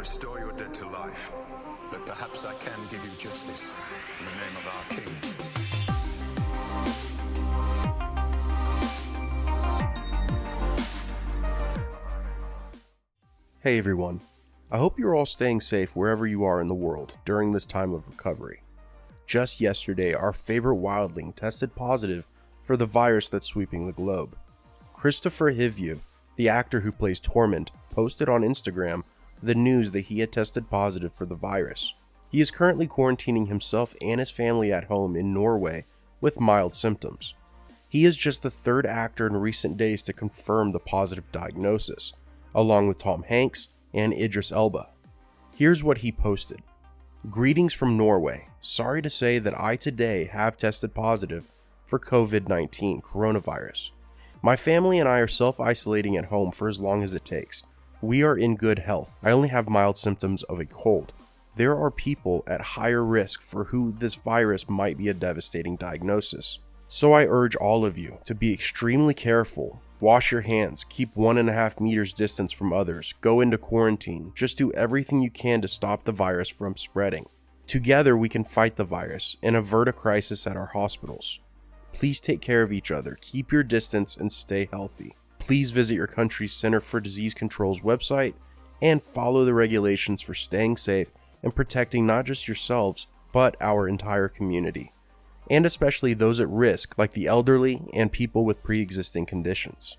restore your dead to life, but perhaps I can give you justice in the name of our king. Hey everyone, I hope you're all staying safe wherever you are in the world during this time of recovery. Just yesterday, our favorite wildling tested positive for the virus that's sweeping the globe. Kristofer Hivju, the actor who plays Tormund, posted on Instagram the news that he had tested positive for the virus. He is currently quarantining himself and his family at home in Norway with mild symptoms. He is just the third actor in recent days to confirm the positive diagnosis, along with Tom Hanks and Idris Elba. Here's what he posted. Greetings from Norway. Sorry to say that I today have tested positive for COVID-19 coronavirus. My family and I are self-isolating at home for as long as it takes. We are in good health. I only have mild symptoms of a cold. There are people at higher risk for who this virus might be a devastating diagnosis. So I urge all of you to be extremely careful. Wash your hands, keep 1.5 meters distance from others, go into quarantine, just do everything you can to stop the virus from spreading. Together we can fight the virus and avert a crisis at our hospitals. Please take care of each other, keep your distance, and stay healthy. Please visit your country's Center for Disease Control's website and follow the regulations for staying safe and protecting not just yourselves, but our entire community, and especially those at risk like the elderly and people with pre-existing conditions.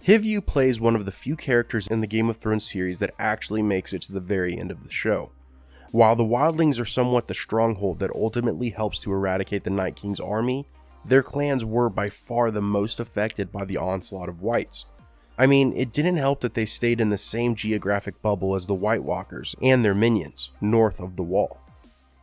Hivju plays one of the few characters in the Game of Thrones series that actually makes it to the very end of the show. While the wildlings are somewhat the stronghold that ultimately helps to eradicate the Night King's army, their clans were by far the most affected by the onslaught of whites. I mean, it didn't help that they stayed in the same geographic bubble as the White Walkers and their minions, north of the wall.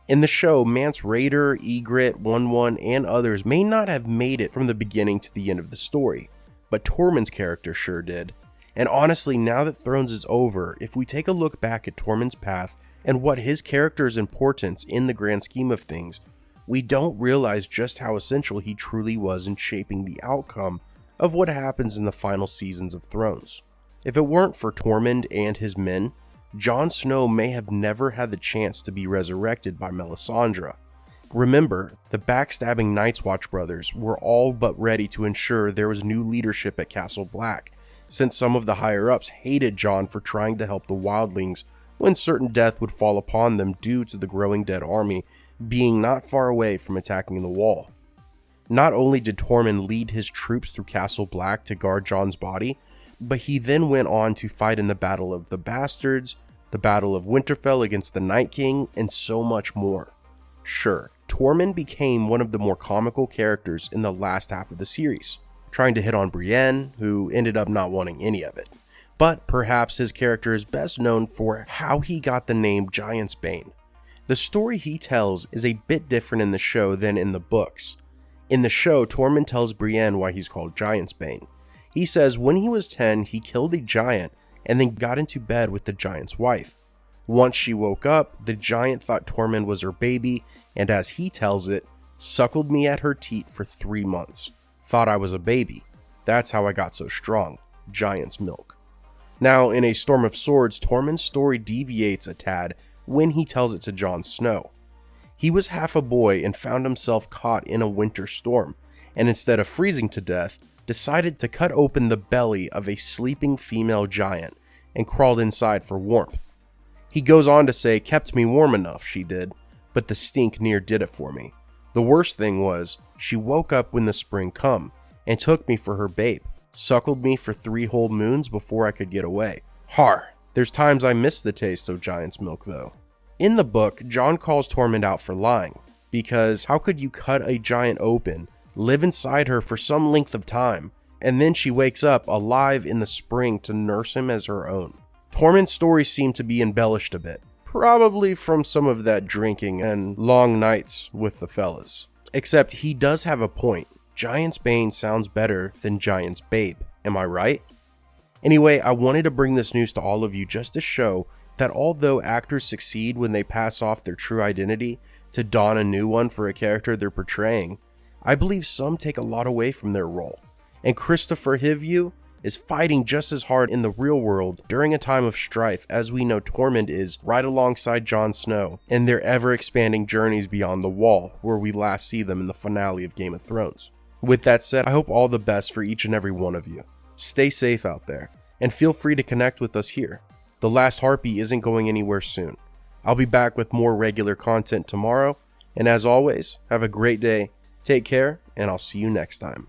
In the show, Mance Rayder, Ygritte, 1-1, and others may not have made it from the beginning to the end of the story, but Tormund's character sure did. And honestly, now that Thrones is over, if we take a look back at Tormund's path and what his character's importance in the grand scheme of things, we don't realize just how essential he truly was in shaping the outcome of what happens in the final seasons of Thrones. If it weren't for Tormund and his men, Jon Snow may have never had the chance to be resurrected by Melisandre. Remember, the backstabbing Night's Watch brothers were all but ready to ensure there was new leadership at Castle Black, since some of the higher-ups hated Jon for trying to help the wildlings when certain death would fall upon them due to the growing dead army being not far away from attacking the wall. Not only did Tormund lead his troops through Castle Black to guard Jon's body, but he then went on to fight in the Battle of the Bastards, the Battle of Winterfell against the Night King, and so much more. Sure, Tormund became one of the more comical characters in the last half of the series, trying to hit on Brienne, who ended up not wanting any of it. But perhaps his character is best known for how he got the name Giant's Bane. The story he tells is a bit different in the show than in the books. In the show, Tormund tells Brienne why he's called Giant's Bane. He says when he was 10, he killed a giant and then got into bed with the giant's wife. Once she woke up, the giant thought Tormund was her baby, and as he tells it, suckled me at her teat for 3 months. Thought I was a baby. That's how I got so strong. Giant's milk. Now, in A Storm of Swords, Tormund's story deviates a tad when he tells it to Jon Snow. He was half a boy and found himself caught in a winter storm, and instead of freezing to death, decided to cut open the belly of a sleeping female giant and crawled inside for warmth. He goes on to say, kept me warm enough, she did, but the stink near did it for me. The worst thing was, she woke up when the spring come and took me for her babe, suckled me for 3 whole moons before I could get away. Har! There's times I miss the taste of giant's milk though. In the book, Jon calls Tormund out for lying, because how could you cut a giant open, live inside her for some length of time, and then she wakes up alive in the spring to nurse him as her own? Tormund's story seemed to be embellished a bit, probably from some of that drinking and long nights with the fellas. Except he does have a point. Giant's Bane sounds better than Giant's Babe, am I right? Anyway, I wanted to bring this news to all of you just to show that although actors succeed when they pass off their true identity to don a new one for a character they're portraying, I believe some take a lot away from their role. And Kristofer Hivju is fighting just as hard in the real world during a time of strife as we know Tormund is right alongside Jon Snow in their ever-expanding journeys beyond the Wall, where we last see them in the finale of Game of Thrones. With that said, I hope all the best for each and every one of you. Stay safe out there, and feel free to connect with us here. The Last Harpy isn't going anywhere soon. I'll be back with more regular content tomorrow, and as always, have a great day, take care, and I'll see you next time.